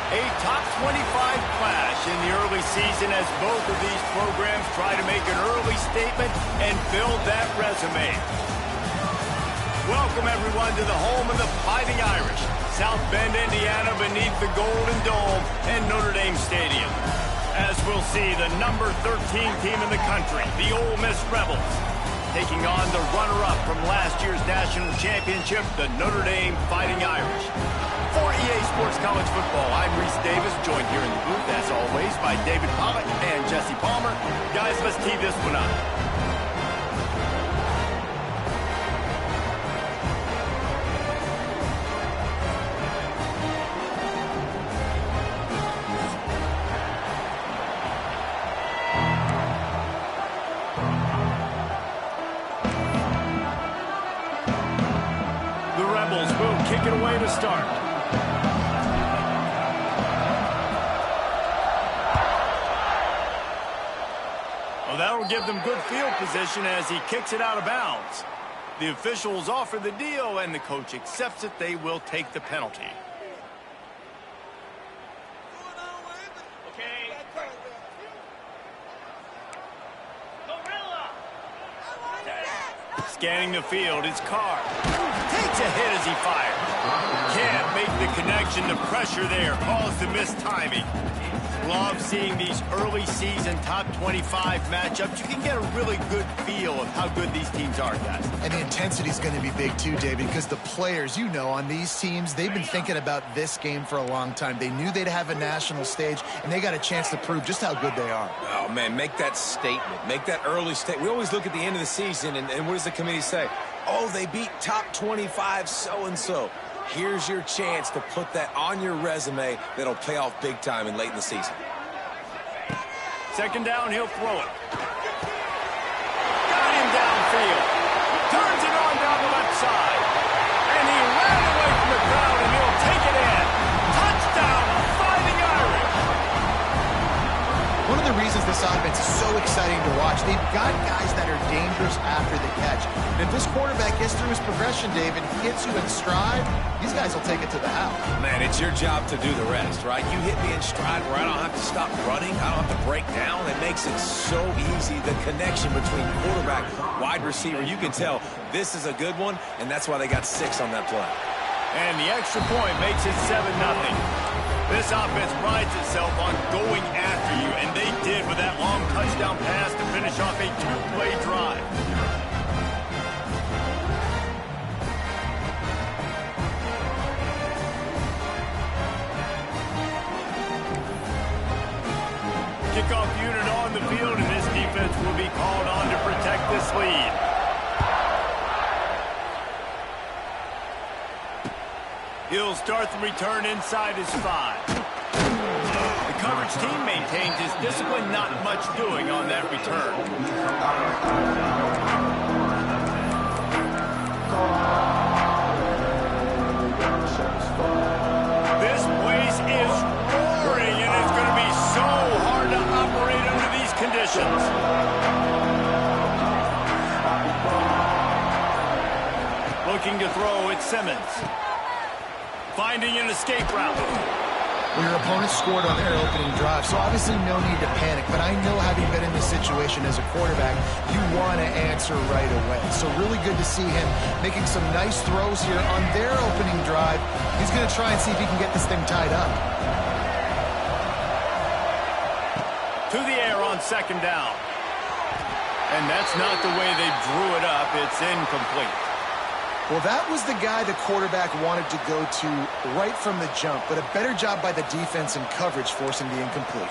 A top 25 clash in the early season as both of these programs try to make an early statement and build that resume. Welcome, everyone, to the home of the Fighting Irish, South Bend, Indiana, beneath the Golden Dome and Notre Dame Stadium. As we'll see, the number 13 team in the country, the Ole Miss Rebels, taking on the runner-up from last year's national championship, the Notre Dame Fighting Irish. For EA Sports College Football, I'm Reese Davis, joined here in the booth, as always, by David Pollack and Jesse Palmer. Guys, let's tee this one up. The Rebels will kick it away to start. That'll give them good field position as he kicks it out of bounds. The officials offer the deal, and the coach accepts it. They will take the penalty. Okay. Scanning the field, it's Carr. Takes a hit as he fires. Can't make the connection. The pressure there caused the missed timing. Love seeing these early season top 25 matchups. You can get a really good feel of how good these teams are, guys. And the intensity is going to be big too, David, because the players, you know, on these teams, they've been thinking about this game for a long time. They knew they'd have a national stage, and they got a chance to prove just how good they are. Oh, man, make that statement. Make that early statement. We always look at the end of the season, and what does the committee say? Oh, they beat top 25 so-and-so. Here's your chance to put that on your resume that'll pay off big time and late in the season. Second down, he'll throw it. Got him downfield. Turns it on down the left side. And he ran away from the crowd, and he'll take it in. Touchdown, Fighting Irish. One of the reasons this offense is so exciting to watch, they've got guys that are dangerous after the catch. And if this quarterback gets through his progression, David, hits you in stride, these guys will take it to the house. Man, it's your job to do the rest, right? You hit me in stride where I don't have to stop running. I don't have to break down. It makes it so easy. The connection between quarterback, wide receiver, you can tell this is a good one, and that's why they got 6 on that play. And the extra point makes it 7-0. This offense prides itself on going after you, and they did with that long touchdown pass to finish off a 2-play drive. Kickoff unit on the field, and this defense will be called on to protect this lead. He'll start the return inside his 5. The coverage team maintains his discipline, not much doing on that return. This place is roaring, and it's going to be so hard to operate under these conditions. Looking to throw, it's Simmons. Finding an escape route. Well, your opponent scored on their opening drive, so obviously no need to panic. But I know, having been in this situation as a quarterback, you want to answer right away. So really good to see him making some nice throws here on their opening drive. He's going to try and see if he can get this thing tied up. To the air on second down. And that's not the way they drew it up. It's incomplete. Well, that was the guy the quarterback wanted to go to right from the jump, but a better job by the defense in coverage forcing the incomplete.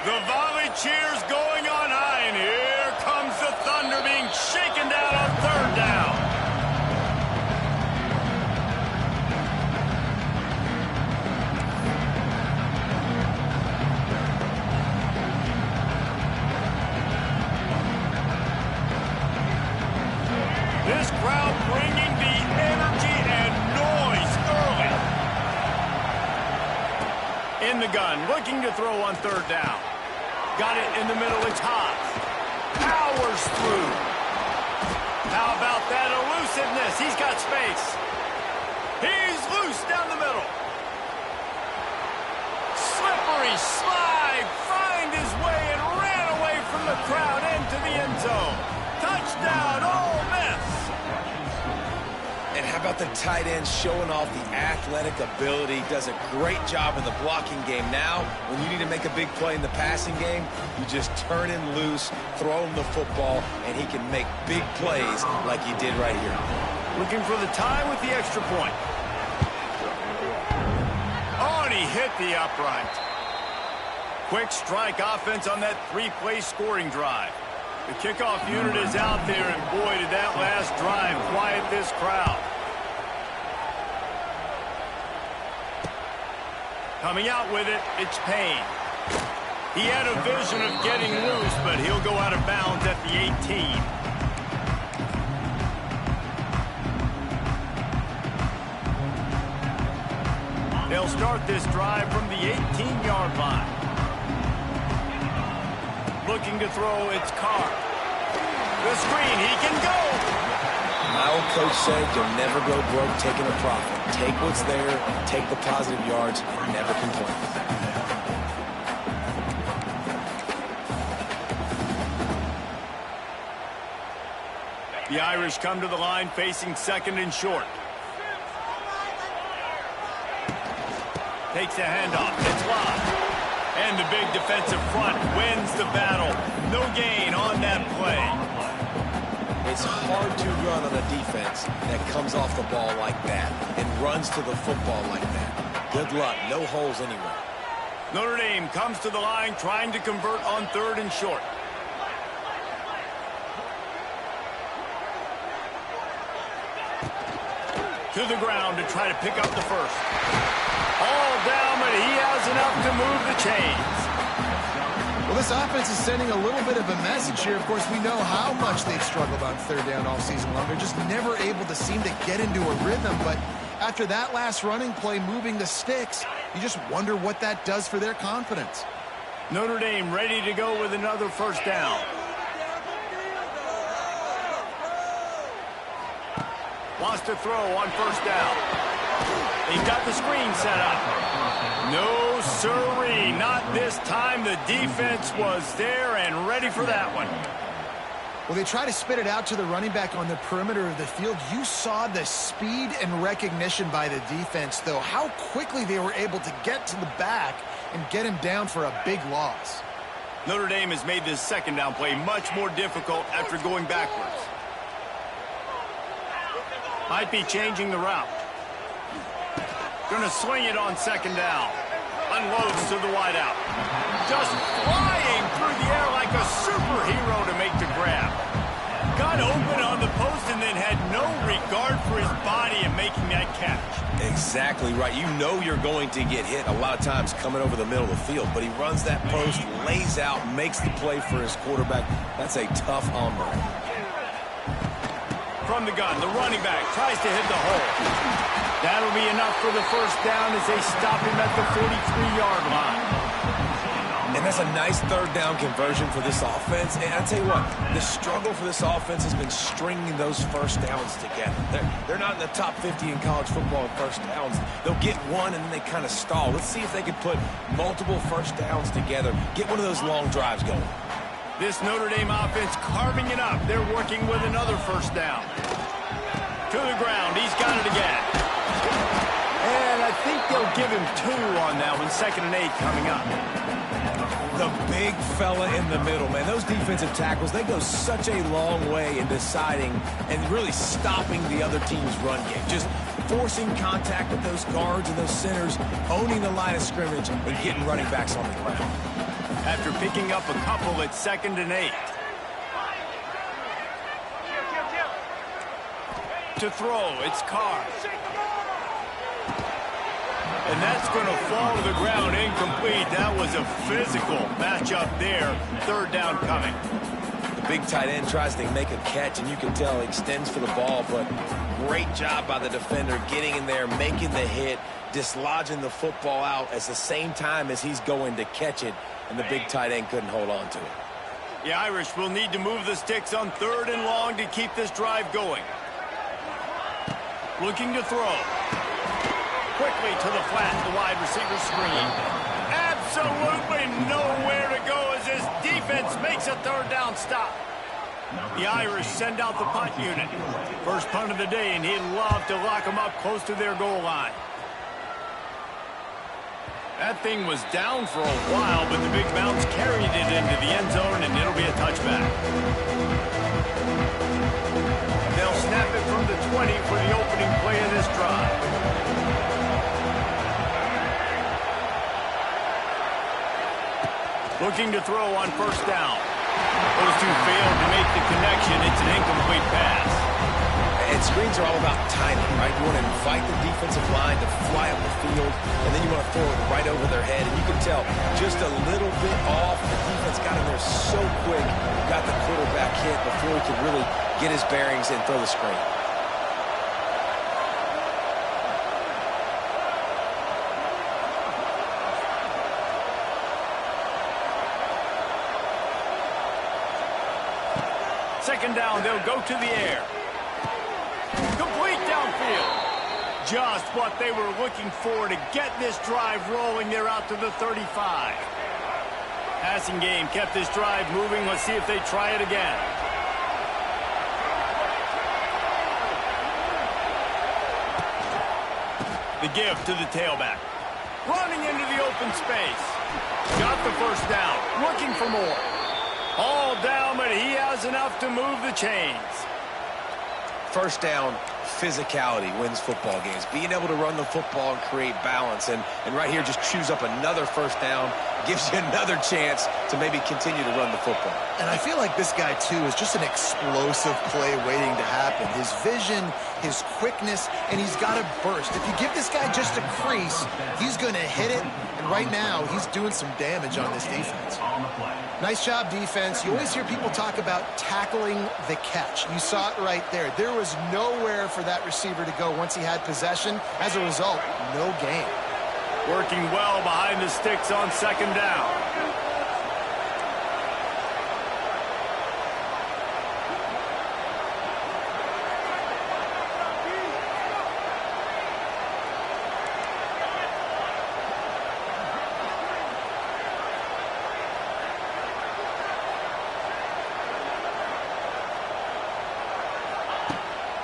The volley cheers going on high, and here comes the Thunder being shaken down on third down. This crowd bringing the energy and noise early. In the gun, looking to throw on third down. Got it in the middle, it's hot. Powers through. How about that elusiveness? He's got space. He's loose down the middle. Slippery slide, find his way and ran away from the crowd into the end zone. Touchdown, Ole Miss. And how about the tight end showing off the athletic ability? Does a great job in the blocking game. Now, when you need to make a big play in the passing game, you just turn him loose, throw him the football, and he can make big plays like he did right here. Looking for the tie with the extra point. Oh, and he hit the upright. Quick strike offense on that three-play scoring drive. The kickoff unit is out there, and boy, did that last drive quiet this crowd. Coming out with it, it's Payne. He had a vision of getting loose, but he'll go out of bounds at the 18. They'll start this drive from the 18-yard line. Looking to throw, it's Carr. The screen, he can go. My old coach said you'll never go broke taking a profit. Take what's there, take the positive yards, and never complain. The Irish come to the line facing second and short. Takes a handoff, it's live. And the big defensive front wins the battle. No gain on that play. It's hard to run on a defense that comes off the ball like that and runs to the football like that. Good luck. No holes anywhere. Notre Dame comes to the line trying to convert on third and short. To the ground to try to pick up the first. All down, but he has enough to move the chains. Well, this offense is sending a little bit of a message here. Of course, we know how much they've struggled on third down all season long. They're just never able to seem to get into a rhythm. But after that last running play, moving the sticks, you just wonder what that does for their confidence. Notre Dame ready to go with another first down. Wants to throw on first down. He's got the screen set up. No, sirree, not this time. The defense was there and ready for that one. Well, they try to spit it out to the running back on the perimeter of the field. You saw the speed and recognition by the defense, though. How quickly they were able to get to the back and get him down for a big loss. Notre Dame has made this second down play much more difficult after going backwards. Might be changing the route. Going to swing it on second down. Unloads to the wideout. Just flying through the air like a superhero to make the grab. Got open on the post and then had no regard for his body in making that catch. Exactly right. You know you're going to get hit a lot of times coming over the middle of the field, but he runs that post, lays out, makes the play for his quarterback. That's a tough hombre. From the gun, the running back tries to hit the hole. That'll be enough for the first down as they stop him at the 43-yard line. And that's a nice third down conversion for this offense. And I'll tell you what, the struggle for this offense has been stringing those first downs together. They're not in the top 50 in college football in first downs. They'll get one and then they kind of stall. Let's see if they can put multiple first downs together, get one of those long drives going. This Notre Dame offense carving it up. They're working with another first down. To the ground. He's got it again. And I think they'll give him 2 on that one. 2nd and 8 coming up. The big fella in the middle, man. Those defensive tackles, they go such a long way in deciding and really stopping the other team's run game. Just forcing contact with those guards and those centers, owning the line of scrimmage, and getting running backs on the ground. After picking up a couple at 2nd and 8. To throw, it's Carr. And that's going to fall to the ground incomplete. That was a physical matchup there. 3rd down coming. The big tight end tries to make a catch, and you can tell he extends for the ball, but great job by the defender getting in there, making the hit, dislodging the football out at the same time as he's going to catch it, and the big tight end couldn't hold on to it. The Irish will need to move the sticks on 3rd and long to keep this drive going. Looking to throw. Quickly to the flat, the wide receiver screen. Absolutely nowhere to go as his defense makes a 3rd down stop. The Irish send out the punt unit. First punt of the day, and he'd love to lock them up close to their goal line. That thing was down for a while, but the big bounce carried it into the end zone, and it'll be a touchback. They'll snap it from the 20 for the opening play of this drive. Looking to throw on 1st down. Those two failed to make the connection. It's an incomplete pass. And screens are all about timing, right? You want to invite the defensive line to fly up the field, and then you want to throw it right over their head. And you can tell just a little bit off. The defense got in there so quick, got the quarterback hit before he could really get his bearings and throw the screen. Second down, they'll go to the air. Complete downfield. Just what they were looking for to get this drive rolling. They're out to the 35. Passing game kept this drive moving. Let's see if they try it again. The give to the tailback. Running into the open space. Got the 1st down. Looking for more. All down, but he has enough to move the chains. 1st down, physicality wins football games. Being able to run the football and create balance. And right here, just chews up another 1st down. Gives you another chance to maybe continue to run the football. And I feel like this guy, too, is just an explosive play waiting to happen. His vision, his quickness, and he's got a burst. If you give this guy just a crease, he's going to hit it. And right now, he's doing some damage on this defense. Nice job, defense. You always hear people talk about tackling the catch. You saw it right there. There was nowhere for that receiver to go once he had possession. As a result, no gain. Working well behind the sticks on 2nd down.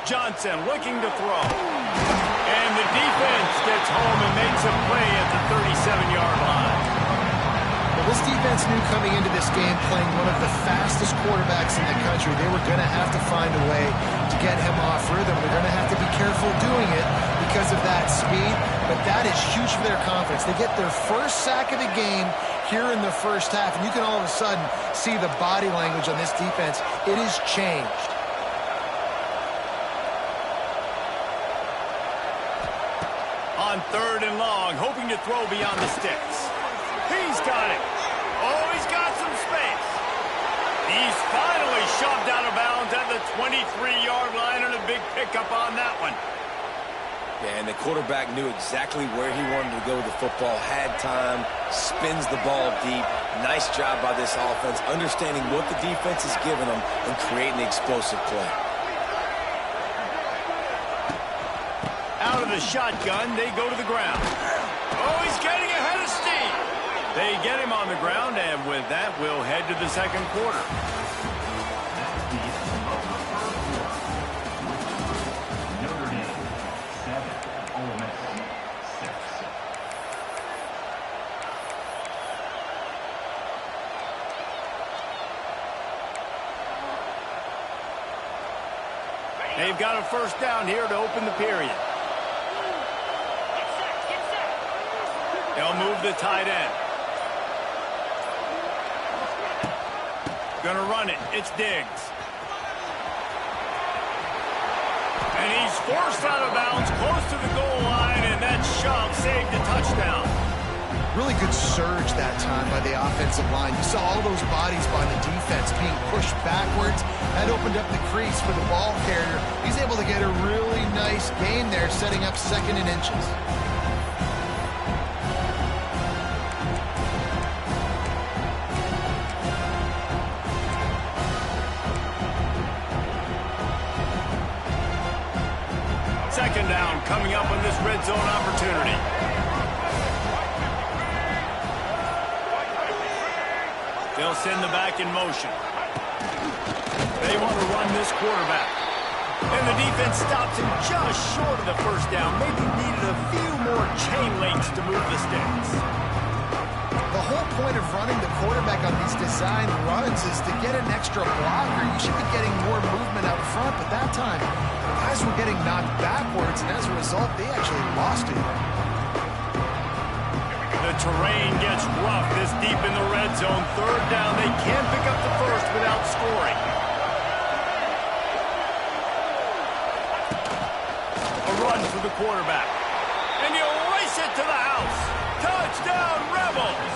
Johnson looking to throw. And the defense gets home and makes a play at the 37-yard line. Well, this defense knew coming into this game, playing one of the fastest quarterbacks in the country, they were going to have to find a way to get him off rhythm. They're going to have to be careful doing it because of that speed, but that is huge for their confidence. They get their 1st sack of the game here in the 1st half, and you can all of a sudden see the body language on this defense. It has changed. On 3rd and long, hoping to throw beyond the sticks. He's got it. Oh, he's got some space. He's finally shoved out of bounds at the 23-yard line, and a big pickup on that one. Yeah, and the quarterback knew exactly where he wanted to go with the football, had time, spins the ball deep. Nice job by this offense, understanding what the defense is giving them and creating the explosive play. Out of the shotgun, they go to the ground. Oh, he's getting ahead of steam. They get him on the ground, and with that, we'll head to the 2nd quarter. Notre Dame 7, Ole Miss 6. They've got a 1st down here to open the period. They'll move the tight end. Gonna run it. It's Diggs. And he's forced out of bounds close to the goal line, and that shove saved a touchdown. Really good surge that time by the offensive line. You saw all those bodies by the defense being pushed backwards. That opened up the crease for the ball carrier. He's able to get a really nice gain there, setting up 2nd and inches. send the back in motion. They want to run this quarterback. And the defense stops him just short of the first down. Maybe needed a few more chain links to move the sticks. The whole point of running the quarterback on these design runs is to get an extra blocker. You should be getting more movement out front, but that time, guys were getting knocked backwards, and as a result, they actually lost it. The terrain gets rough this deep in the red zone. Third down, they can't pick up the first without scoring. A run for the quarterback. And he'll race it to the house. Touchdown, Rebels!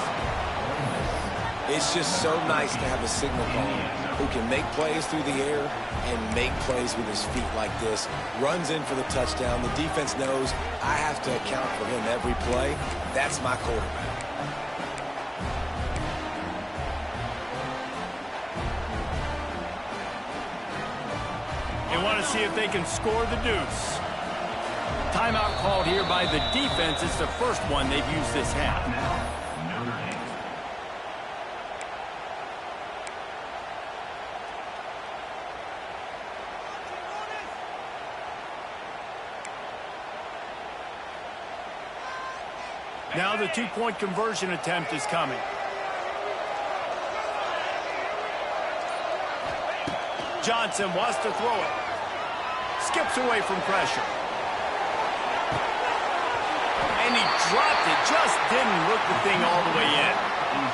It's just so nice to have a signal caller who can make plays through the air and make plays with his feet like this. Runs in for the touchdown. The defense knows I have to account for him every play. That's my quarterback. They want to see if they can score the deuce. Timeout called here by the defense. It's the first one they've used this half. Notre Dame. Now the two-point conversion attempt is coming. Johnson wants to throw it. Skips away from pressure. And he dropped it. Just didn't look the thing all the way in.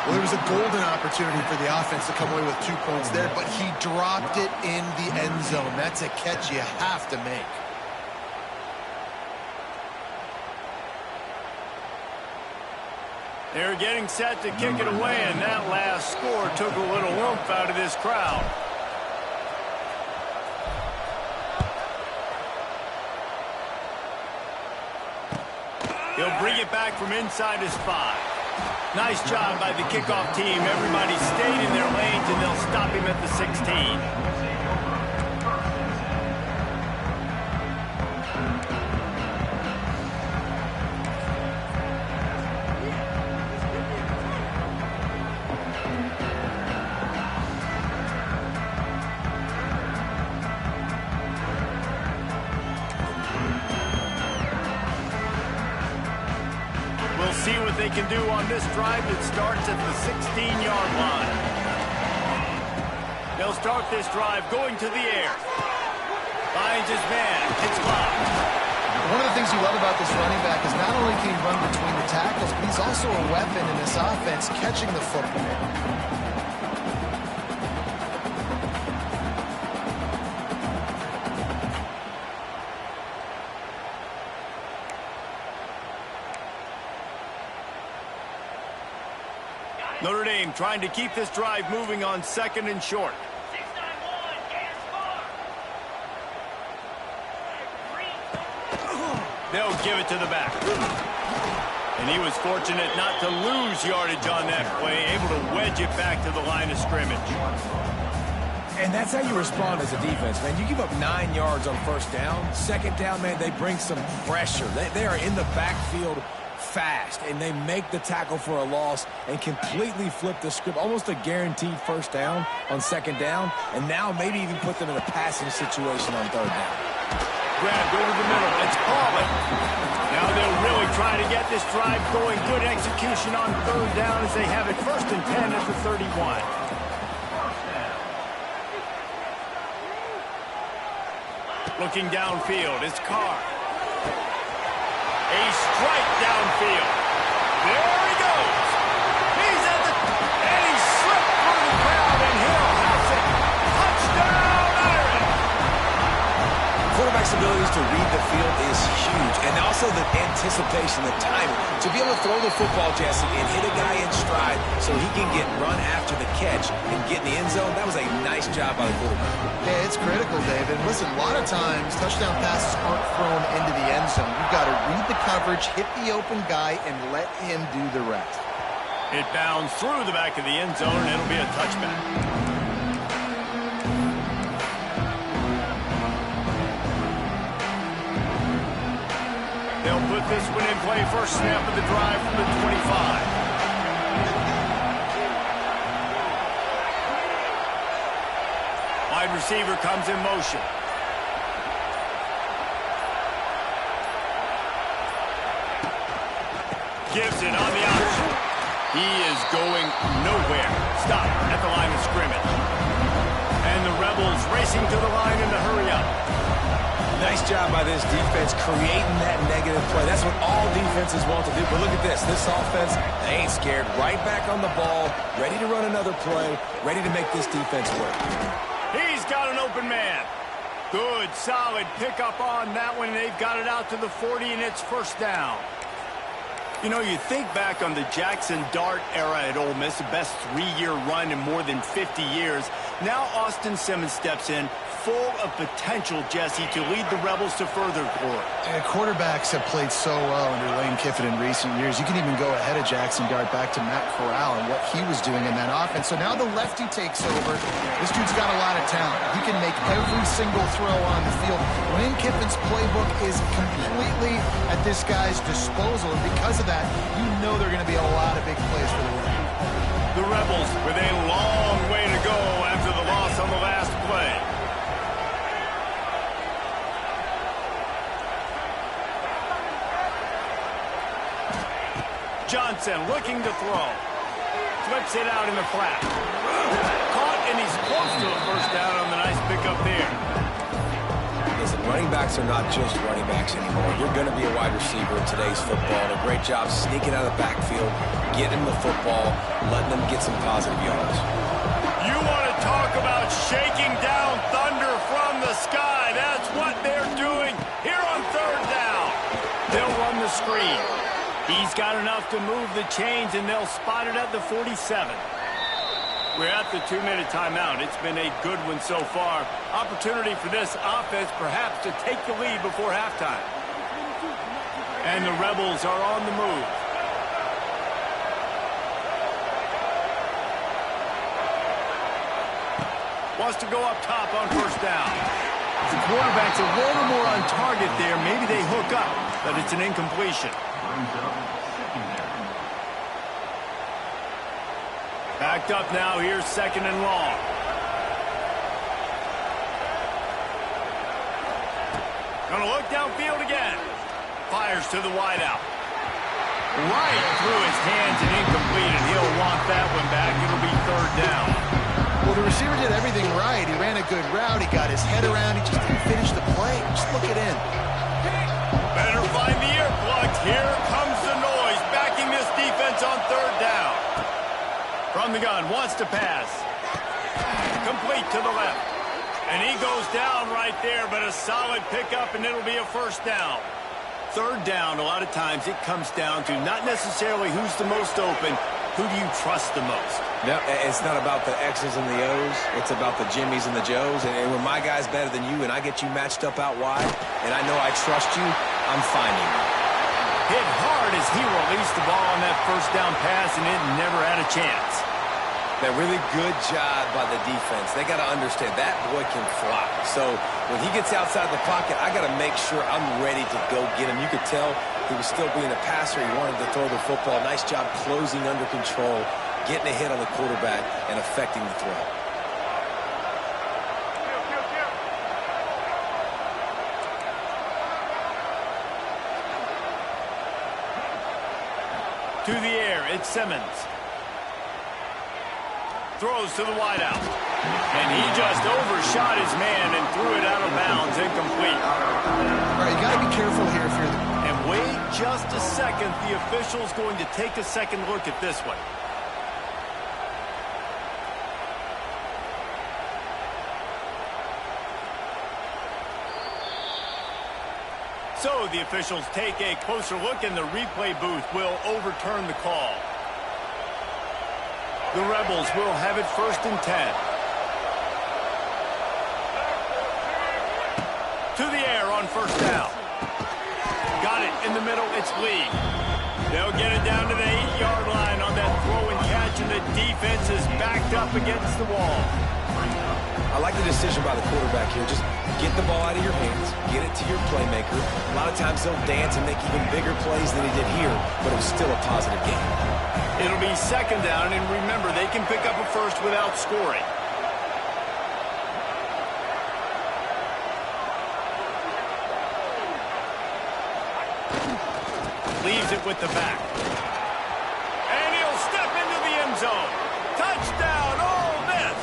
Well, there was a golden opportunity for the offense to come away with 2 points there, but he dropped it in the end zone. That's a catch you have to make. They're getting set to kick it away, and that last score took a little oomph out of this crowd. He'll bring it back from inside his 5. Nice job by the kickoff team. Everybody stayed in their lanes, and they'll stop him at the 16. See what they can do on this drive that starts at the 16-yard line. They'll start this drive going to the air. Finds his man. It's clocked. One of the things you love about this running back is not only can he run between the tackles, but he's also a weapon in this offense catching the football. Notre Dame trying to keep this drive moving on 2nd and short. They'll give it to the back. And he was fortunate not to lose yardage on that play, able to wedge it back to the line of scrimmage. And that's how you respond as a defense, man. You give up 9 yards on first down. 2nd down, man, they bring some pressure. They are in the backfield fast, and they make the tackle for a loss and completely flip the script. Almost a guaranteed first down on 2nd down, and now maybe even put them in a passing situation on 3rd down. Grabbed over the middle. It's Paulin. Now they'll really try to get this drive going. Good execution on 3rd down as they have it 1st and 10 at the 31. Looking downfield, it's Carr. A strike downfield. There he goes. He's at the... And he slipped through the crowd, and he'll house it. Touchdown, Irish! Quarterback's abilities to read the field is huge, and also the anticipation, the timing. To be able to throw the football, Jesse, and hit a guy in stride so he can get run after the catch and get in the end zone, that was a nice job by the quarterback. Yeah, it's critical, David. Listen, a lot of times touchdown passes aren't thrown into the end zone. You've got to read the coverage, hit the open guy, and let him do the rest. It bounds through the back of the end zone, and it'll be a touchback. They'll put this one in play. First snap of the drive from the 25. wide receiver comes in motion. Gives it on the option. He is going nowhere. Stop at the line of scrimmage. And the Rebels racing to the line in the hurry up. Nice job by this defense creating that negative play. That's what all defenses want to do. But look at this. This offense, they ain't scared. Right back on the ball, ready to run another play, ready to make this defense work. He's got an open man. Good, solid pickup on that one. They've got it out to the 40, and it's first down. You know, you think back on the Jackson Dart era at Ole Miss, the best 3-year run in more than 50 years. Now Austin Simmons steps in, full of potential, Jesse, to lead the Rebels to further glory. Quarterbacks have played so well under Lane Kiffin in recent years. You can even go ahead of Jackson Dart back to Matt Corral and what he was doing in that offense. So now the lefty takes over. This dude's got a lot of talent. He can make every single throw on the field. Lane Kiffin's playbook is completely at this guy's disposal, and because of that, you know there are going to be a lot of big plays for the win. The Rebels with a long way to go after the loss on the last play. Johnson looking to throw. Flips it out in the flat. Caught, and he's close to a first down on the nice pickup there. Listen, running backs are not just running backs anymore. You're going to be a wide receiver in today's football. And a great job sneaking out of the backfield, getting the football, letting them get some positive yards. You want to talk about shaking down thunder from the sky. That's what they're doing here on third down. They'll run the screen. He's got enough to move the chains, and they'll spot it at the 47. We're at the 2-minute timeout. It's been a good one so far. Opportunity for this offense perhaps to take the lead before halftime. And the Rebels are on the move. Wants to go up top on first down. The quarterback's a little more on target there. Maybe they hook up, but it's an incompletion. Backed up now, here's second and long. Gonna look downfield again. Fires to the wideout. Right through his hands and incomplete, and he'll want that one back. It'll be third down. Well, the receiver did everything right. He ran a good route. He got his head around. He just didn't finish the play. Just look it in. Better find the earplugs. Here comes the noise, backing this defense on third down. From the gun, wants to pass. Complete to the left. And he goes down right there, but a solid pickup, and it'll be a first down. Third down, a lot of times it comes down to not necessarily who's the most open, who do you trust the most? No, it's not about the X's and the O's. It's about the Jimmies and the Joes. And when my guy's better than you and I get you matched up out wide, and I know I trust you, I'm finding you. Hit hard as he released the ball on that first down pass, and it never had a chance. That really good job by the defense. They got to understand that boy can fly. So when he gets outside the pocket, I got to make sure I'm ready to go get him. You could tell he was still being a passer. He wanted to throw the football. Nice job closing under control, getting a hit on the quarterback, and affecting the throw. To the air, it's Simmons. Throws to the wideout. And he just overshot his man and threw it out of bounds, incomplete. All right, you got to be careful here if you're the... And wait just a second. The official's going to take a second look at this one. So the officials take a closer look, and the replay booth will overturn the call. The Rebels will have it first and 10. To the air on first down. Got it in the middle. It's Lee. They'll get it down to the 8-yard line on that throw and catch, and the defense is backed up against the wall. I like the decision by the quarterback here. Just get the ball out of your hands, get it to your playmaker. A lot of times they'll dance and make even bigger plays than he did here, but it was still a positive game. It'll be second down, and remember, they can pick up a first without scoring. leaves it with the back. And he'll step into the end zone. Touchdown, Ole Miss.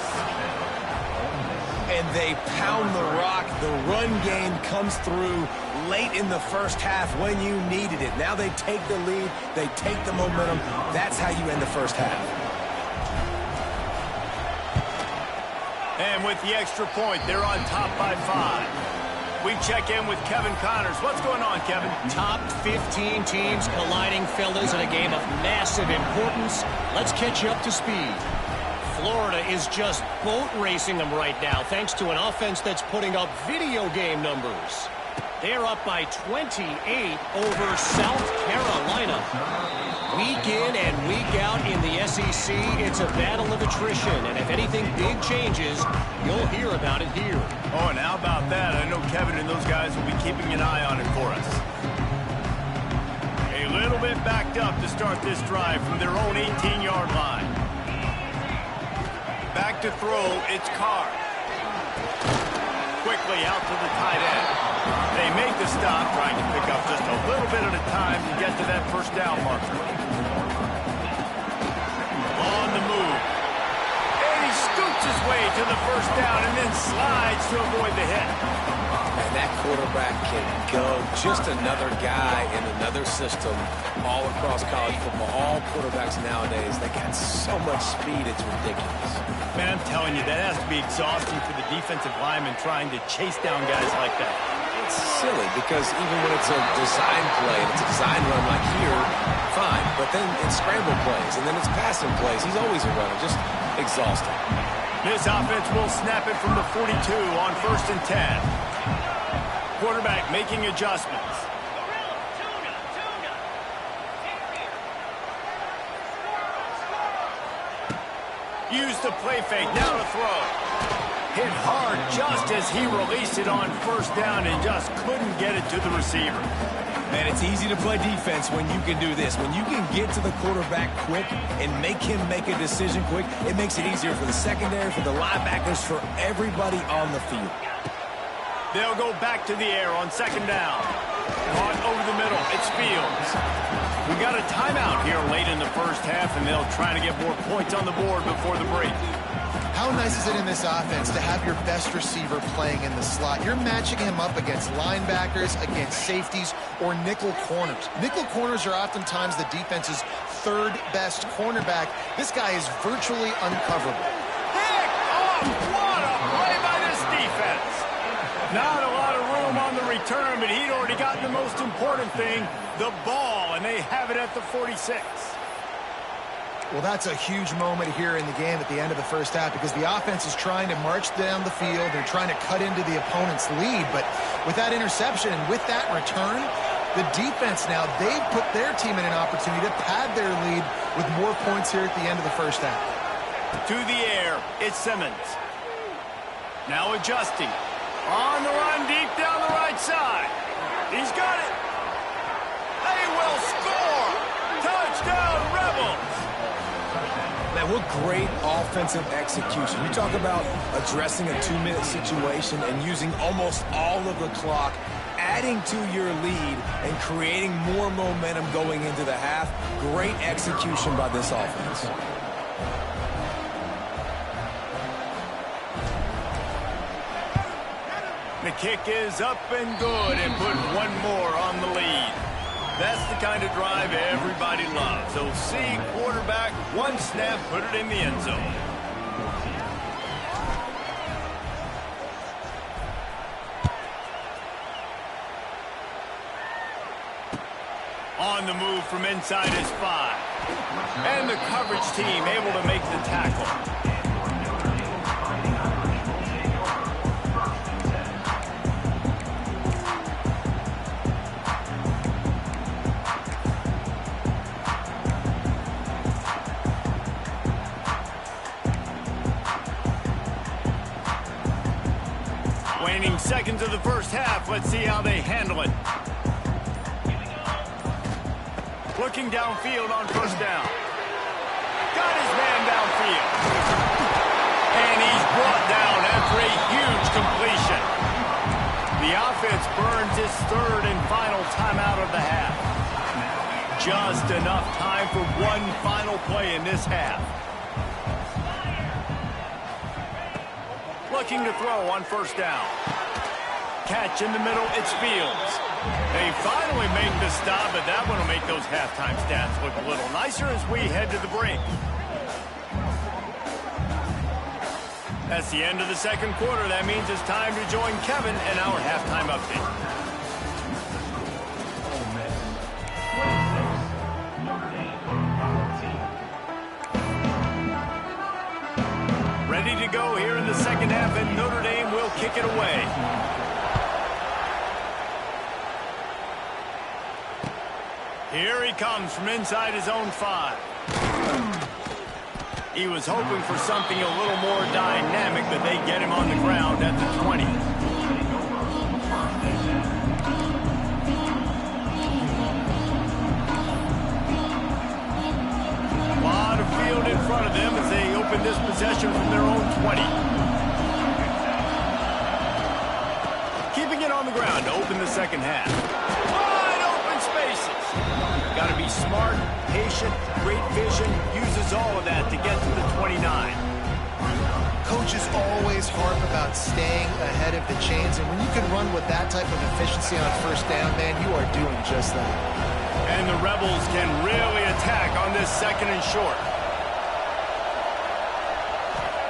And they pound the rock. The run game comes through late in the first half when you needed it. Now they take the lead. They take the momentum. That's how you end the first half. And with the extra point, they're on top by 5. We check in with Kevin Connors. What's going on, Kevin? Top 15 teams colliding, fellas, in a game of massive importance. Let's catch you up to speed. Florida is just boat racing them right now, thanks to an offense that's putting up video game numbers. They're up by 28 over South Carolina. Week in and week out in the SEC, it's a battle of attrition. And if anything big changes, you'll hear about it here. Oh, and how about that? I know Kevin and those guys will be keeping an eye on it for us. A little bit backed up to start this drive from their own 18-yard line. Back to throw, it's Carr. Quickly out to the tight end. They make the stop, trying to pick up just a little bit at a time to get to that first down marker. On the move. And he scoots his way to the first down and then slides to avoid the hit. And that quarterback can go. Just another guy in another system all across college football. All quarterbacks nowadays, they got so much speed, it's ridiculous. Man, I'm telling you, that has to be exhausting for the defensive lineman trying to chase down guys like that. It's silly because even when it's a design play, it's a design run like here, fine. But then it's scramble plays, and then it's passing plays. He's always a runner, just exhausting. This offense will snap it from the 42 on 1st and 10. Quarterback making adjustments. Use the play fake, now to throw. Hit hard just as he released it on 1st down and just couldn't get it to the receiver. Man, it's easy to play defense when you can do this. When you can get to the quarterback quick and make him make a decision quick, it makes it easier for the secondary, for the linebackers, for everybody on the field. They'll go back to the air on 2nd down. Caught over the middle, it's Fields. We got a timeout here late in the first half, and they'll try to get more points on the board before the break. How nice is it in this offense to have your best receiver playing in the slot? You're matching him up against linebackers, against safeties, or nickel corners. Nickel corners are oftentimes the defense's 3rd best cornerback. This guy is virtually uncoverable. Pick off! What a play by this defense! Not a lot of room on the return, but he'd already gotten the most important thing, the ball, and they have it at the 46. Well, that's a huge moment here in the game at the end of the first half because the offense is trying to march down the field. They're trying to cut into the opponent's lead. But with that interception and with that return, the defense now, they've put their team in an opportunity to pad their lead with more points here at the end of the first half. To the air, it's Simmons. Now adjusting. On the run, deep down the right side. He's got it. They will score. Touchdown, Rebels. Man, what great offensive execution. You talk about addressing a 2-minute situation and using almost all of the clock, adding to your lead and creating more momentum going into the half. Great execution by this offense. The kick is up and good and put one more on the lead. That's the kind of drive everybody loves. So see quarterback, one snap, put it in the end zone. On the move from inside his 5. And the coverage team able to make the tackle. Waning seconds of the first half. Let's see how they handle it. Looking downfield on 1st down. Got his man downfield. And he's brought down after a huge completion. The offense burns its 3rd and final timeout of the half. Just enough time for one final play in this half. Looking to throw on first down. Catch in the middle, it's Fields. They finally make the stop, but that one will make those halftime stats look a little nicer as we head to the break. That's the end of the second quarter. That means it's time to join Kevin and our halftime update. Ole Miss 26, Notre Dame 14. Ready to go here in the second half, and Notre Dame will kick it away. Here he comes from inside his own 5. He was hoping for something a little more dynamic, but they get him on the ground at the 20. A lot of field in front of them as they open this possession from their own 20. Keeping it on the ground to open the second half. Wide open spaces. Got to be smart, patient, great vision, uses all of that to get to the 29. Coaches always harp about staying ahead of the chains, and when you can run with that type of efficiency on first down, man, you are doing just that. And the Rebels can really attack on this second and short.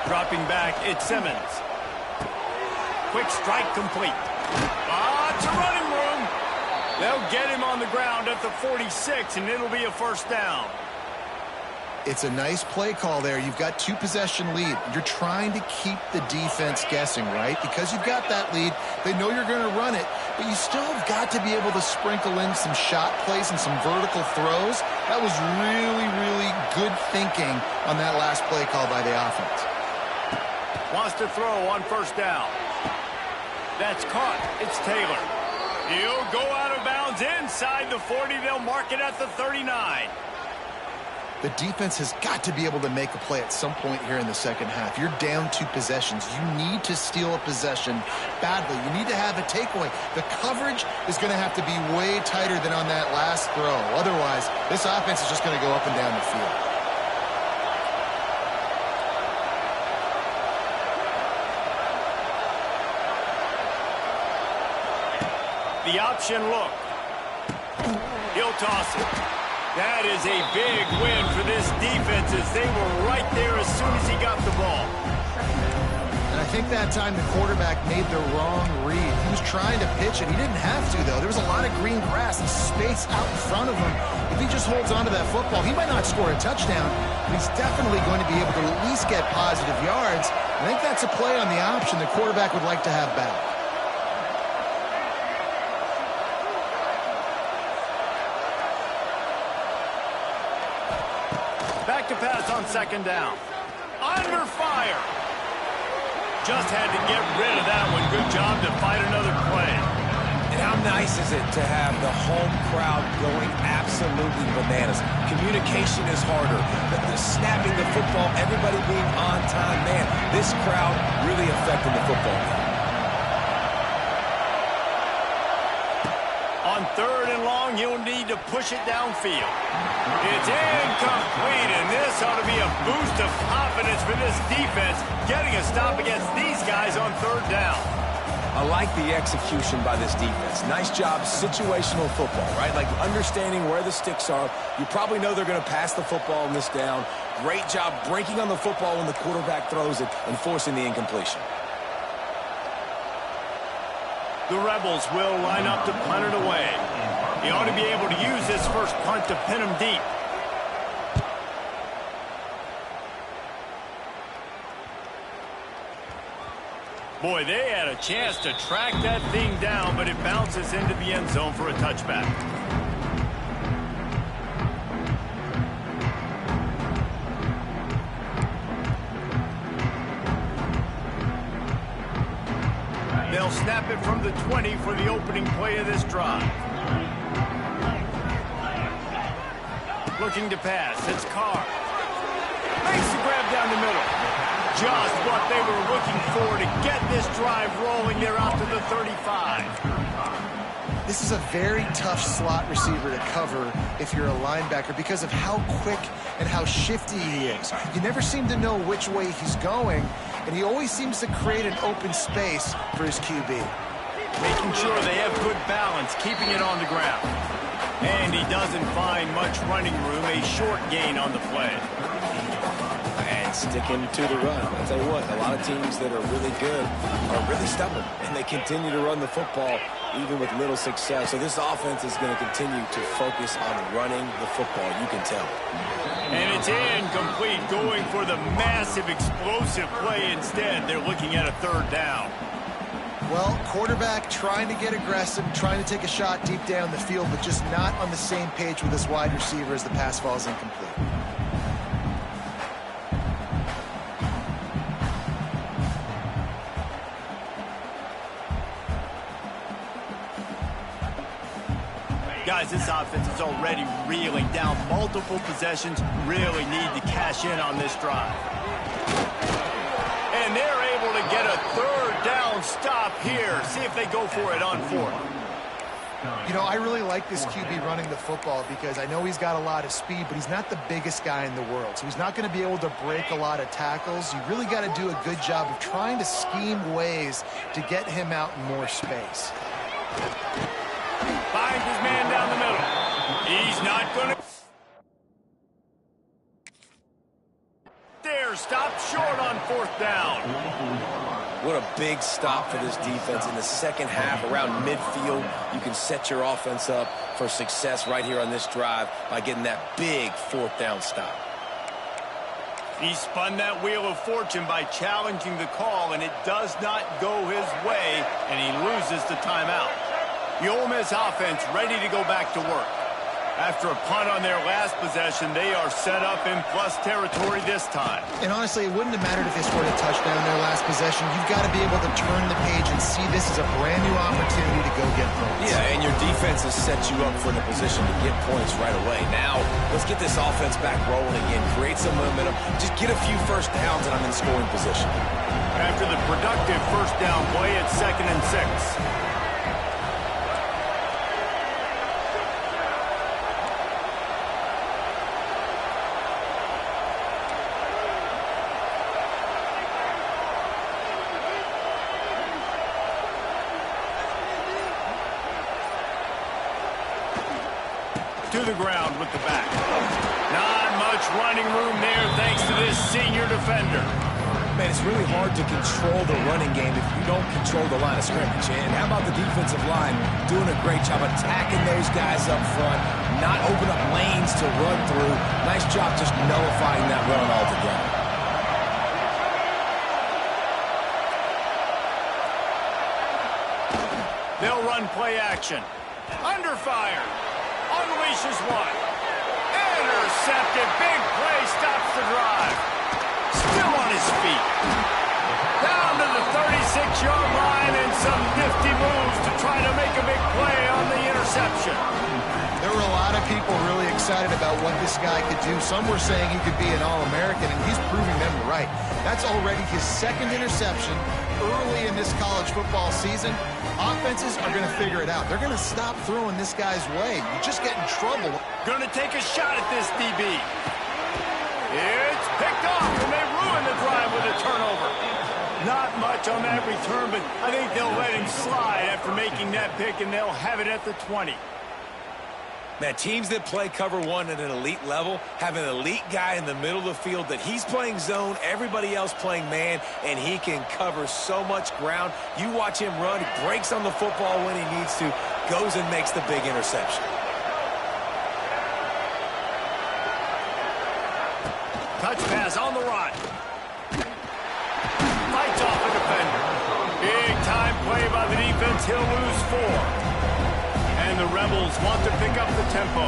Dropping back, it's Simmons. Quick strike complete. It's a running room. They'll get him on the ground at the 46, and it'll be a first down. It's a nice play call there. You've got 2-possession lead. You're trying to keep the defense guessing, right? Because you've got that lead, they know you're going to run it, but you still have got to be able to sprinkle in some shot plays and some vertical throws. That was really, really good thinking on that last play call by the offense. Wants to throw on first down. That's caught. It's Taylor. He'll go out of bounds inside the 40. They'll mark it at the 39. The defense has got to be able to make a play at some point here in the second half. You're down 2 possessions. You need to steal a possession badly. You need to have a takeaway. The coverage is going to have to be way tighter than on that last throw. Otherwise, this offense is just going to go up and down the field. The option look. He'll toss it. That is a big win for this defense as they were right there as soon as he got the ball. And I think that time the quarterback made the wrong read. He was trying to pitch it. He didn't have to, though. There was a lot of green grass and space out in front of him. If he just holds on to that football, he might not score a touchdown, but he's definitely going to be able to at least get positive yards. I think that's a play on the option the quarterback would like to have back. Back to pass on second down. Under fire. Just had to get rid of that one. Good job to fight another play. And how nice is it to have the home crowd going absolutely bananas? Communication is harder. The snapping the football, everybody being on time. Man, this crowd really affecting the football game. On third and long, you'll need to push it downfield. It's incomplete, and this ought to be a boost of confidence for this defense, getting a stop against these guys on third down. I like the execution by this defense. Nice job, situational football, right? Like understanding where the sticks are. You probably know they're going to pass the football in this down. Great job breaking on the football when the quarterback throws it and forcing the incompletion. The Rebels will line up to punt it away. He ought to be able to use this first punt to pin him deep. Boy, they had a chance to track that thing down, but it bounces into the end zone for a touchback. They'll snap it from the 20 for the opening play of this drive. Looking to pass. It's Carr. Makes the grab down the middle. Just what they were looking for to get this drive rolling. They're out to the 35. This is a very tough slot receiver to cover if you're a linebacker because of how quick and how shifty he is. You never seem to know which way he's going, and he always seems to create an open space for his QB. Making sure they have good balance, keeping it on the ground. And he doesn't find much running room, a short gain on the play. And sticking to the run. I'll tell you what, a lot of teams that are really good are really stubborn, and they continue to run the football even with little success. So this offense is going to continue to focus on running the football, you can tell. And it's incomplete, going for the massive explosive play instead. They're looking at a third down. Well, quarterback trying to get aggressive, trying to take a shot deep down the field, but just not on the same page with his wide receiver as the pass falls incomplete. Guys, this offense is already reeling down multiple possessions. Really need to cash in on this drive. And they're able to get a third down stop here. See if they go for it on fourth. You know, I really like this QB running the football because I know he's got a lot of speed, but he's not the biggest guy in the world. So he's not going to be able to break a lot of tackles. You really got to do a good job of trying to scheme ways to get him out in more space. Finds his man down the middle. He's not going to... There, stopped short on fourth down. What a big stop for this defense in the second half around midfield. You can set your offense up for success right here on this drive by getting that big fourth down stop. He spun that wheel of fortune by challenging the call, and it does not go his way, and he loses the timeout. The Ole Miss offense ready to go back to work. After a punt on their last possession, they are set up in plus territory this time. And honestly, it wouldn't have mattered if they scored a touchdown in their last possession. You've got to be able to turn the page and see this as a brand new opportunity to go get points. Yeah, and your defense has set you up for the position to get points right away. Now, let's get this offense back rolling again, create some momentum, just get a few first downs, and I'm in scoring position. After the productive first down play, it's 2nd and 6. To the ground with the back. Not much running room there thanks to this senior defender. Man, it's really hard to control the running game if you don't control the line of scrimmage. And how about the defensive line doing a great job attacking those guys up front, not open up lanes to run through. Nice job just nullifying that run altogether. They'll run play action. Under fire. Unleashes one. Intercepted. Big play stops the drive. Still on his feet. Down to the 36-yard line and some nifty moves to try to make a big play on the interception. There were a lot of people really excited about what this guy could do. Some were saying he could be an All-American, and he's proving them right. That's already his second interception early in this college football season. Offenses are going to figure it out. They're going to stop throwing this guy's way. You just get in trouble. Going to take a shot at this DB. It's picked off, and they ruin the drive with a turnover. Not much on that return, but I think they'll let him slide after making that pick, and they'll have it at the 20. Man, teams that play cover one at an elite level have an elite guy in the middle of the field that he's playing zone, everybody else playing man, and he can cover so much ground. You watch him run, he breaks on the football when he needs to, goes and makes the big interception. Touch pass on the run. Fights off the defender. Big time play by the defense. He'll lose 4. And the Rebels want to pick up the tempo.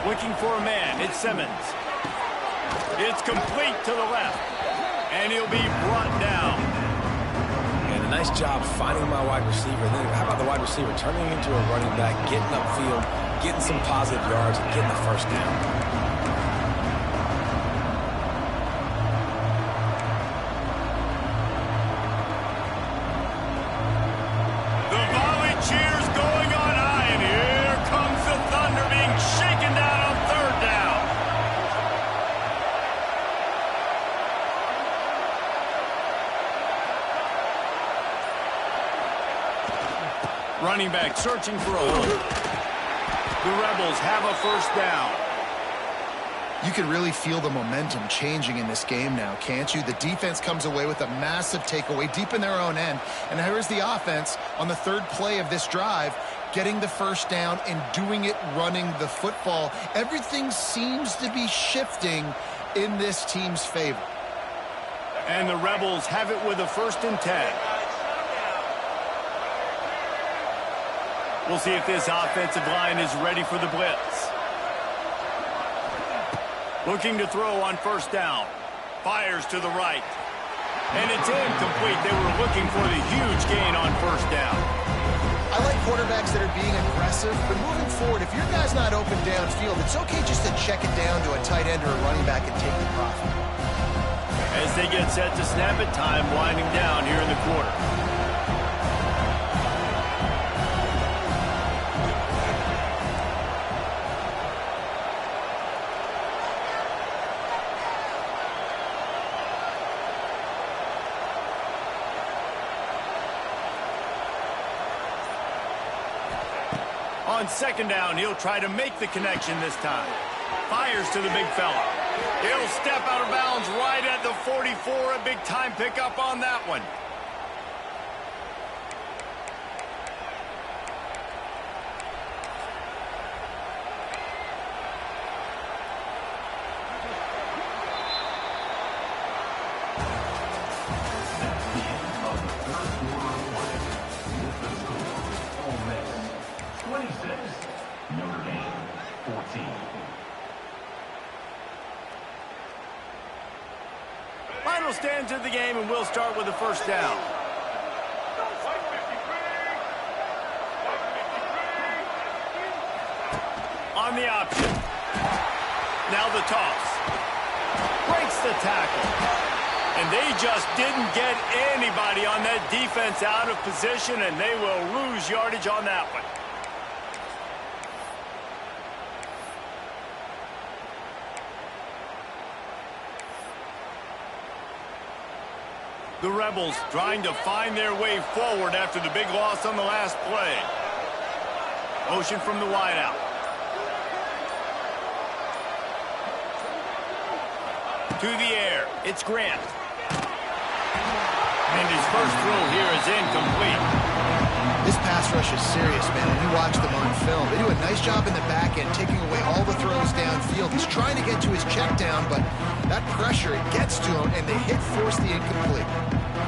Looking for a man. It's Simmons. It's complete to the left. And he'll be brought down. And a nice job finding my wide receiver. Then how about the wide receiver turning into a running back, getting upfield, getting some positive yards, and getting the first down. Running back searching for a hole. The Rebels have a first down. You can really feel the momentum changing in this game now, can't you? The defense comes away with a massive takeaway deep in their own end. And here's the offense on the third play of this drive, getting the first down and doing it running the football. Everything seems to be shifting in this team's favor. And the Rebels have it with a 1st and 10. We'll see if this offensive line is ready for the blitz. Looking to throw on first down. Fires to the right. And it's incomplete. They were looking for the huge gain on first down. I like quarterbacks that are being aggressive, but moving forward, if your guy's not open downfield, it's okay just to check it down to a tight end or a running back and take the profit. As they get set to snap it, time winding down here in the quarter. On second down, he'll try to make the connection this time. Fires to the big fella. He'll step out of bounds right at the 44. A big time pickup on that one. Notre Dame, 14. Final stands of the game, and we'll start with the first down. On the option. Now the toss. Breaks the tackle. And they just didn't get anybody on that defense out of position, and they will lose yardage on that one. The Rebels trying to find their way forward after the big loss on the last play. Motion from the wideout. To the air. It's Grant. And his first throw here is incomplete. This pass rush is serious, man. When you watch them on film, they do a nice job in the back end, taking away all the throws downfield. He's trying to get to his check down, but that pressure, it gets to him, and they force the incomplete.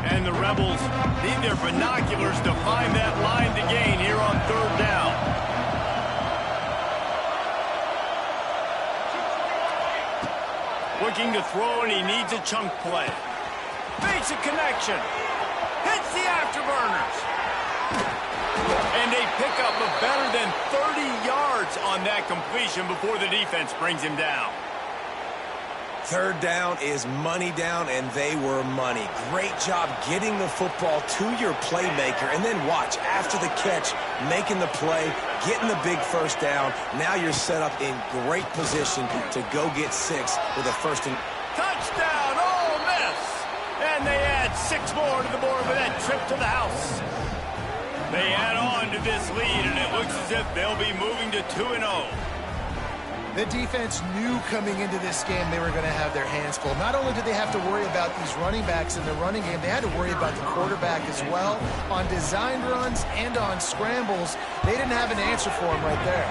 And the Rebels need their binoculars to find that line to gain here on third down. Looking to throw, and he needs a chunk play. Makes a connection. Hits the afterburners. And they pick up a better than 30 yards on that completion before the defense brings him down. Third down is money down, and they were money. Great job getting the football to your playmaker, and then watch, after the catch, making the play, getting the big first down. Now you're set up in great position to go get 6 with a first and... Touchdown, Ole Miss! And they add 6 more to the board with that trip to the house. They add on to this lead, and it looks as if they'll be moving to 2-0. The defense knew coming into this game they were going to have their hands full. Not only did they have to worry about these running backs in the running game, they had to worry about the quarterback as well. On designed runs and on scrambles, they didn't have an answer for him right there.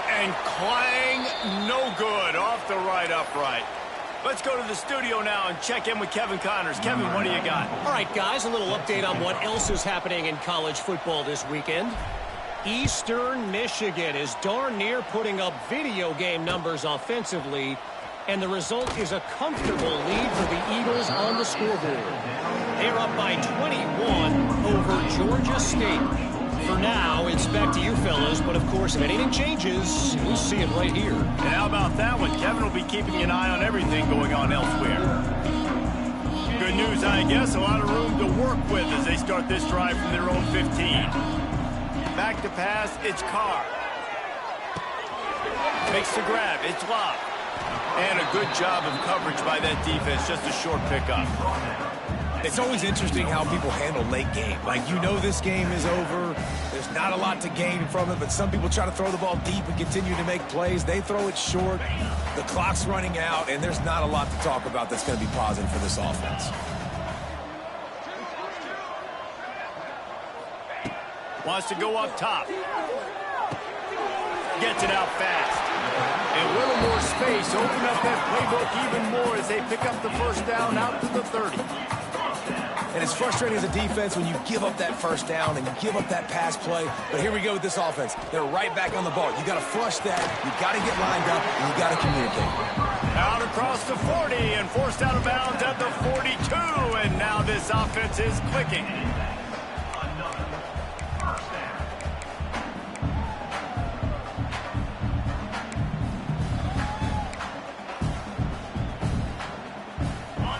And clang, no good, off the right upright. Let's go to the studio now and check in with Kevin Connors. Kevin, what do you got? All right, guys, a little update on what else is happening in college football this weekend. Eastern Michigan is darn near putting up video game numbers offensively, and the result is a comfortable lead for the Eagles on the scoreboard. They're up by 21 over Georgia State. For now, it's back to you fellas, but of course, if anything changes, we'll see it right here. And how about that one? Kevin will be keeping an eye on everything going on elsewhere. Good news, I guess. A lot of room to work with as they start this drive from their own 15. Back to pass, it's Carr. Makes the grab, it's Love. And a good job of coverage by that defense, just a short pickup. It's always interesting how people handle late game. Like, you know this game is over. There's not a lot to gain from it, but some people try to throw the ball deep and continue to make plays. They throw it short. The clock's running out, and there's not a lot to talk about that's going to be positive for this offense. Wants to go up top. Gets it out fast. A little more space. Open up that playbook even more as they pick up the first down out to the 30. And it's frustrating as a defense when you give up that first down and you give up that pass play. But here we go with this offense. They're right back on the ball. You got to flush that. You got to get lined up, and you got to communicate. Out across the 40 and forced out of bounds at the 42. And now this offense is clicking.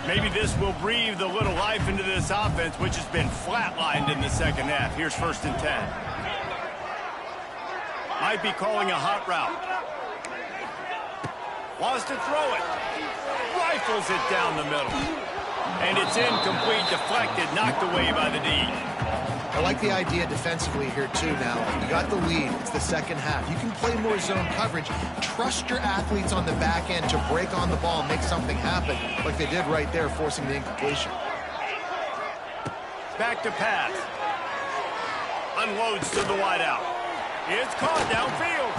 Maybe this will breathe a little life into this offense, which has been flatlined in the second half. Here's 1st and 10. Might be calling a hot route. Wants to throw it. Rifles it down the middle. And it's incomplete, deflected, knocked away by the D. I like the idea defensively here, too, now. You got the lead. It's the second half. You can play more zone coverage. Trust your athletes on the back end to break on the ball and make something happen, like they did right there, forcing the incompletion. Back to pass. Unloads to the wideout. It's caught downfield.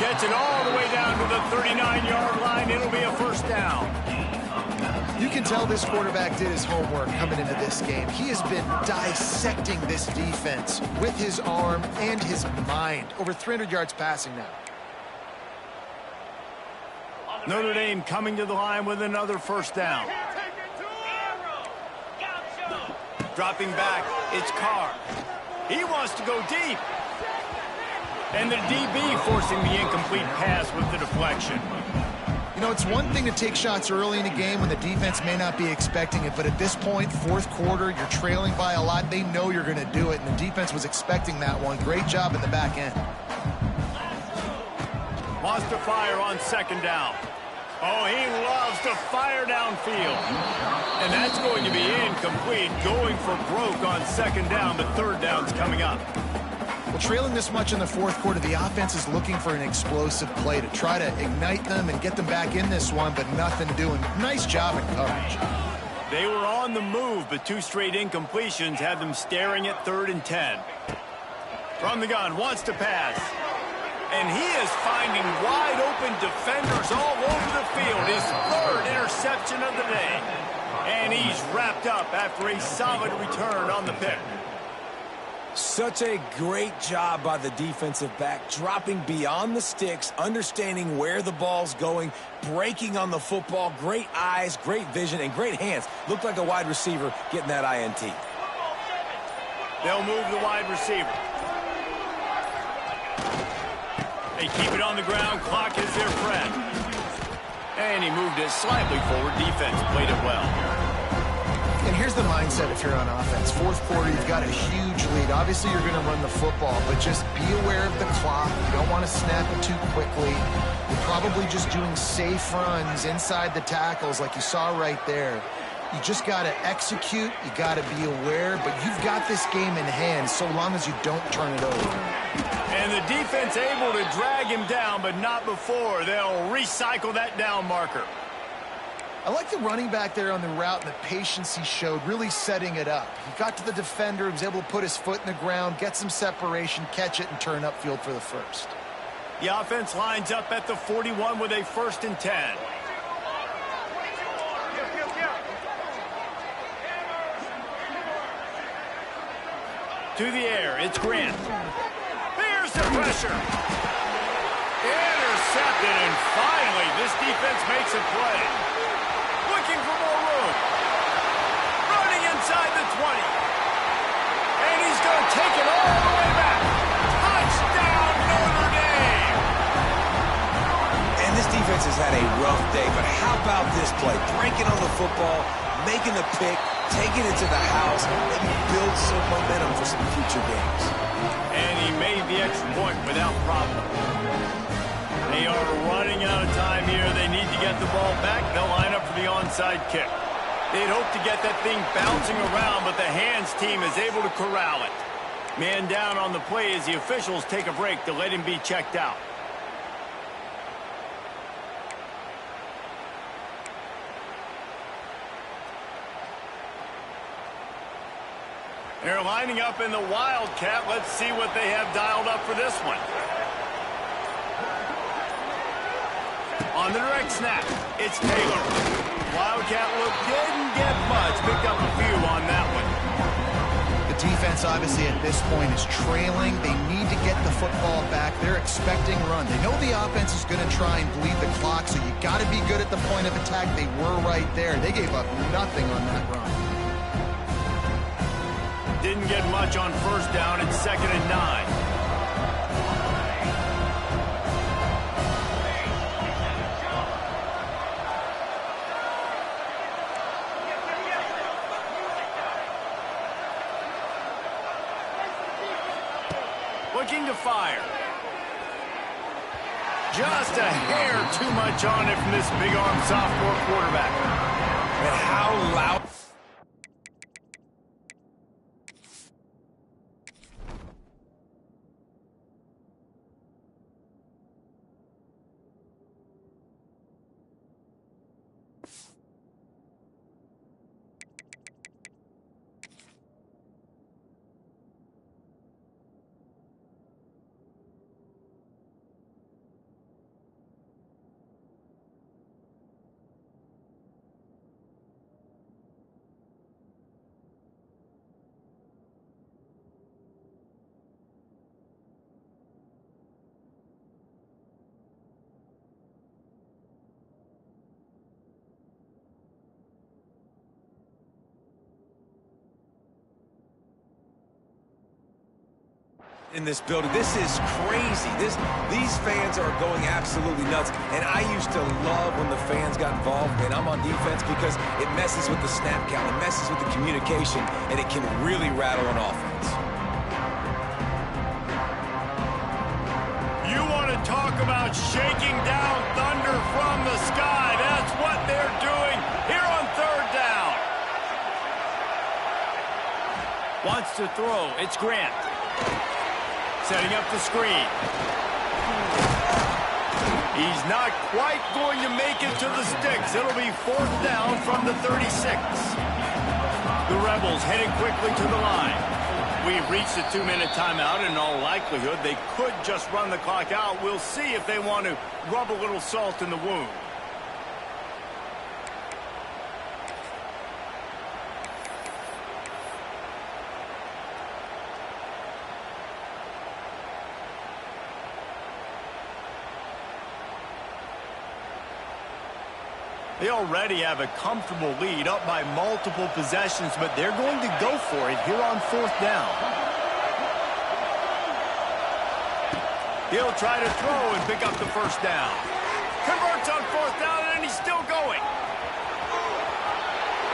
Gets it all the way down to the 39-yard line. It'll be a first down. You can tell this quarterback did his homework coming into this game. He has been dissecting this defense with his arm and his mind. Over 300 yards passing now. Notre Dame coming to the line with another first down. Dropping back, it's Carr. He wants to go deep. And the DB forcing the incomplete pass with the deflection. You know, it's one thing to take shots early in a game when the defense may not be expecting it, but at this point, fourth quarter, you're trailing by a lot. They know you're going to do it, and the defense was expecting that one. Great job in the back end. Wants to fire on second down. Oh, he loves to fire downfield. And that's going to be incomplete, going for broke on second down, but third down's coming up. Well, trailing this much in the fourth quarter, the offense is looking for an explosive play to try to ignite them and get them back in this one, but nothing doing. Nice job in coverage. They were on the move, but 2 straight incompletions had them staring at 3rd and 10. From the gun, wants to pass. And he is finding wide open defenders all over the field. His 3rd interception of the day. And he's wrapped up after a solid return on the pick. Such a great job by the defensive back, dropping beyond the sticks, understanding where the ball's going, breaking on the football. Great eyes, great vision, and great hands. Looked like a wide receiver getting that INT. They'll move the wide receiver. They keep it on the ground. Clock is their friend. And he moved it slightly forward. Defense played it well. And here's the mindset if you're on offense. Fourth quarter, you've got a huge lead. Obviously, you're going to run the football, but just be aware of the clock. You don't want to snap it too quickly. You're probably just doing safe runs inside the tackles like you saw right there. You just got to execute. You got to be aware, but you've got this game in hand so long as you don't turn it over. And the defense able to drag him down, but not before. They'll recycle that down marker. I like the running back there on the route and the patience he showed, really setting it up. He got to the defender, was able to put his foot in the ground, get some separation, catch it, and turn upfield for the first. The offense lines up at the 41 with a 1st and 10. To the air, it's Grant. Here's the pressure. Intercepted, and finally, this defense makes a play. Looking for more room. Running inside the 20. And he's going to take it all the way back. Touchdown, Notre Dame! And this defense has had a rough day, but how about this play? Breaking on the football, making the pick, taking it to the house, maybe build some momentum for some future games. And he made the extra point without problem. They are running out of time here. They need to get the ball back. They'll line up for the onside kick. They'd hope to get that thing bouncing around, but the hands team is able to corral it. Man down on the play as the officials take a break to let him be checked out. They're lining up in the Wildcat. Let's see what they have dialed up for this one. On the direct snap, it's Taylor. Wildcat look didn't get much. Picked up a few on that one. The defense, obviously, at this point is trailing. They need to get the football back. They're expecting run. They know the offense is going to try and bleed the clock, so you got to be good at the point of attack. They were right there. They gave up nothing on that run. Didn't get much on first down. It's 2nd and 9. Looking to fire. Just a hair too much on it from this big-arm sophomore quarterback. And how loud... in this building. This is crazy. These fans are going absolutely nuts. And I used to love when the fans got involved, and I'm on defense, because it messes with the snap count, it messes with the communication, and it can really rattle an offense. You want to talk about shaking down thunder from the sky. That's what they're doing here on 3rd down. Wants to throw. It's Grant. Setting up the screen. He's not quite going to make it to the sticks. It'll be 4th down from the 36. The Rebels heading quickly to the line. We've reached a 2-minute timeout, and in all likelihood, they could just run the clock out. We'll see if they want to rub a little salt in the wound. They already have a comfortable lead, up by multiple possessions, but they're going to go for it here on 4th down. He'll try to throw and pick up the 1st down. Converts on 4th down, and he's still going.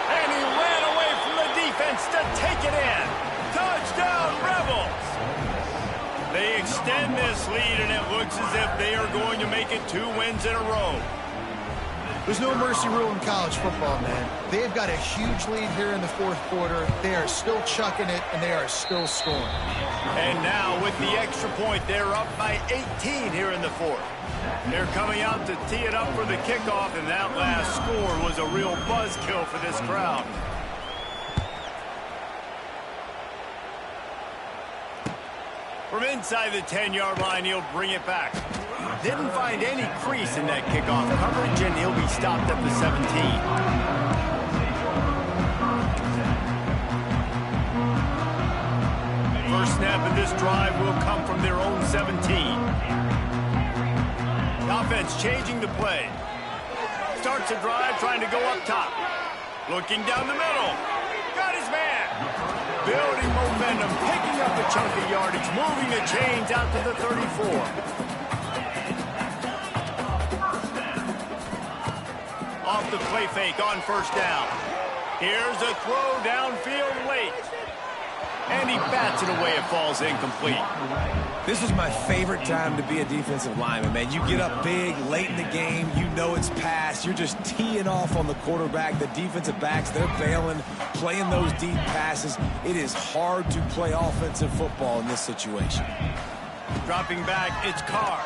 And he ran away from the defense to take it in. Touchdown, Rebels! They extend this lead, and it looks as if they are going to make it 2 wins in a row. There's no mercy rule in college football, man. They've got a huge lead here in the 4th quarter. They are still chucking it, and they are still scoring. And now, with the extra point, they're up by 18 here in the 4th. They're coming out to tee it up for the kickoff, and that last score was a real buzzkill for this crowd. From inside the 10-yard line, he'll bring it back. Didn't find any crease in that kickoff coverage, and he'll be stopped at the 17. First snap of this drive will come from their own 17. The offense changing the play. Starts a drive trying to go up top. Looking down the middle. Got his man. Building momentum, picking up a chunk of yardage, moving the chains out to the 34. Off the play fake on 1st down. Here's a throw downfield late. And and he bats it away. It falls incomplete. This is my favorite time to be a defensive lineman, man. You get up big, late in the game, you know it's past. You're just teeing off on the quarterback. The defensive backs, they're bailing, playing those deep passes. It is hard to play offensive football in this situation. Dropping back, it's Carr.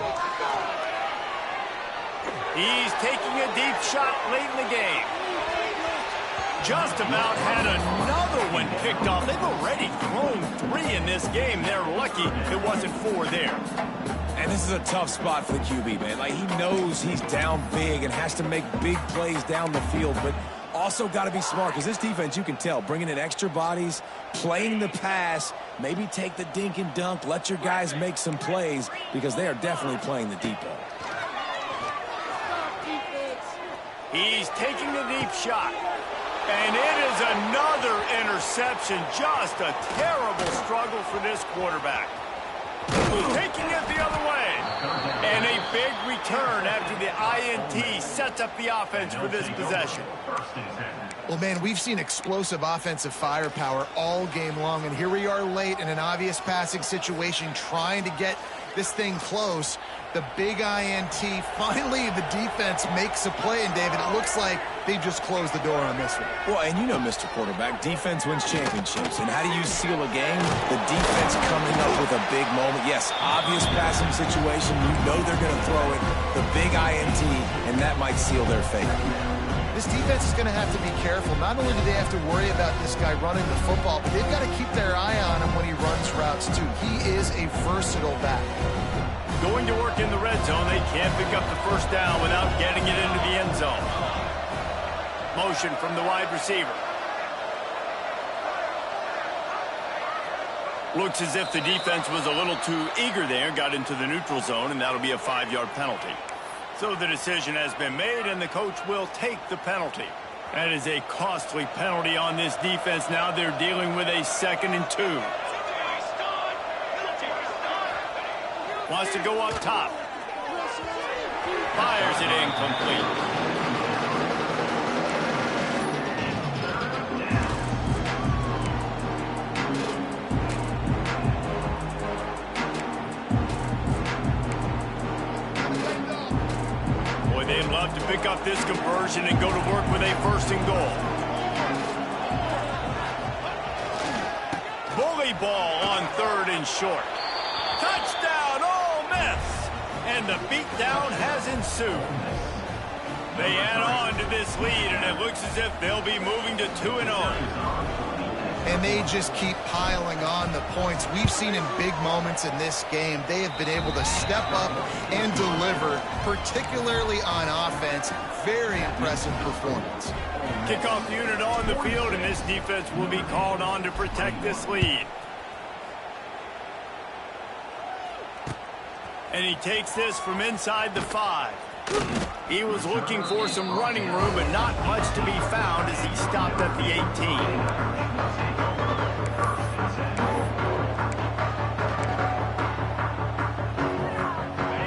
He's taking a deep shot late in the game. Just about had another one picked off. They've already thrown 3 in this game. They're lucky it wasn't 4 there. And this is a tough spot for the QB, man. Like, he knows he's down big and has to make big plays down the field, but also got to be smart because this defense, you can tell, bringing in extra bodies, playing the pass, maybe take the dink and dunk, let your guys make some plays because they are definitely playing the deep ball. He's taking the deep shot. And it is another interception. Just a terrible struggle for this quarterback. Taking it the other way. And a big return after the INT sets up the offense for this possession. Well, man, we've seen explosive offensive firepower all game long, and here we are late in an obvious passing situation trying to get this thing close. The big INT, finally the defense makes a play, and David, it looks like they just closed the door on this one. Well, and you know, Mr. Quarterback, defense wins championships. And how do you seal a game? The defense coming up with a big moment. Yes, obvious passing situation. You know they're going to throw it. The big INT, and that might seal their fate. This defense is going to have to be careful. Not only do they have to worry about this guy running the football, but they've got to keep their eye on him when he runs routes, too. He is a versatile back. Going to work in the red zone. They can't pick up the first down without getting it into the end zone. Motion from the wide receiver. Looks as if the defense was a little too eager there, got into the neutral zone, and that'll be a 5-yard penalty. So the decision has been made, and the coach will take the penalty. That is a costly penalty on this defense. Now they're dealing with a 2nd and 2. Wants to go up top. Fires it incomplete. Boy, they'd love to pick up this conversion and go to work with a 1st and goal. Bully ball on 3rd and short. Touchdown, Ole Miss! And the beatdown has ensued. They add on to this lead, and it looks as if they'll be moving to 2-0. And they just keep piling on the points. We've seen in big moments in this game, they have been able to step up and deliver, particularly on offense. Very impressive performance. Kickoff unit on the field, and this defense will be called on to protect this lead. And he takes this from inside the 5. He was looking for some running room, but not much to be found as he stopped at the 18.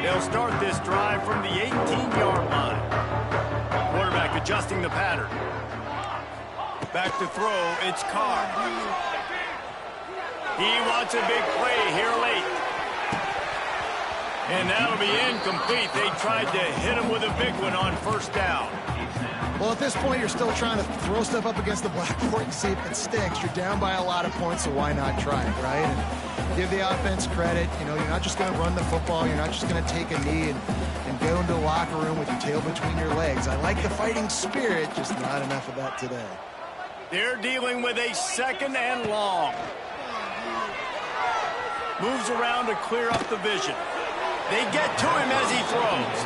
They'll start this drive from the 18-yard line. Quarterback adjusting the pattern. Back to throw, it's Carr. He wants a big play here late. And that'll be incomplete. They tried to hit him with a big one on 1st down. Well, at this point, you're still trying to throw stuff up against the blackboard and see if it sticks. You're down by a lot of points, so why not try it, right? And give the offense credit. You know, you're not just going to run the football. You're not just going to take a knee and go into the locker room with your tail between your legs. I like the fighting spirit, just not enough of that today. They're dealing with a 2nd and long. Moves around to clear up the vision. They get to him as he throws.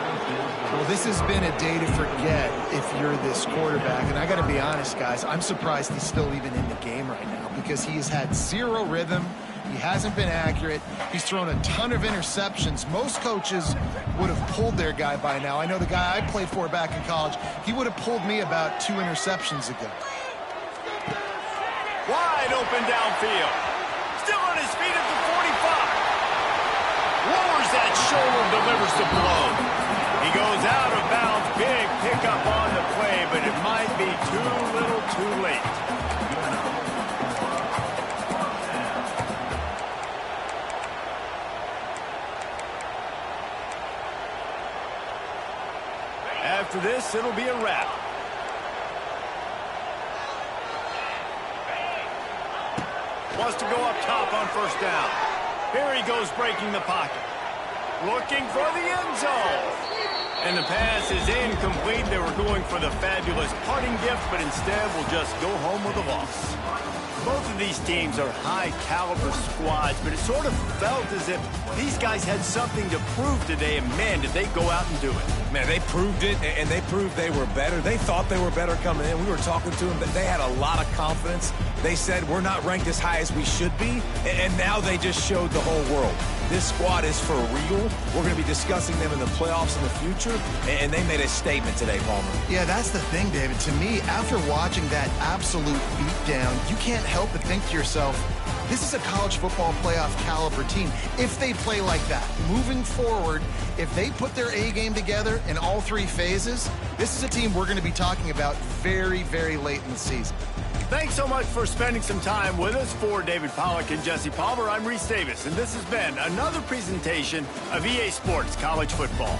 Well, this has been a day to forget if you're this quarterback. And I got to be honest, guys, I'm surprised he's still even in the game right now because he has had 0 rhythm. He hasn't been accurate. He's thrown a ton of interceptions. Most coaches would have pulled their guy by now. I know the guy I played for back in college, he would have pulled me about 2 interceptions ago. Wide open downfield. Still on his feet at the 45. Lowers that shoulder, delivers the blow. He goes out of bounds. Big pickup on the play, but it might be too little too late. after this, it'll be a wrap. Wants to go up top on first down. Here he goes breaking the pocket. Looking for the end zone. And the pass is incomplete. They were going for the fabulous parting gift, but instead will just go home with a loss. Both of these teams are high-caliber squads, but it sort of felt as if these guys had something to prove today, and man, did they go out and do it. Man, they proved it, and they proved they were better. They thought they were better coming in. We were talking to them, but they had a lot of confidence. They said, we're not ranked as high as we should be, and now they just showed the whole world. This squad is for real. We're going to be discussing them in the playoffs in the future, and they made a statement today, Palmer. Yeah, that's the thing, David. To me, after watching that absolute beatdown, you can't help but think to yourself, this is a college football playoff caliber team. If they play like that, moving forward, if they put their A game together in all three phases, this is a team we're going to be talking about very, very late in the season. Thanks so much for spending some time with us. For David Pollack and Jesse Palmer, I'm Reese Davis, and this has been another presentation of EA Sports College Football.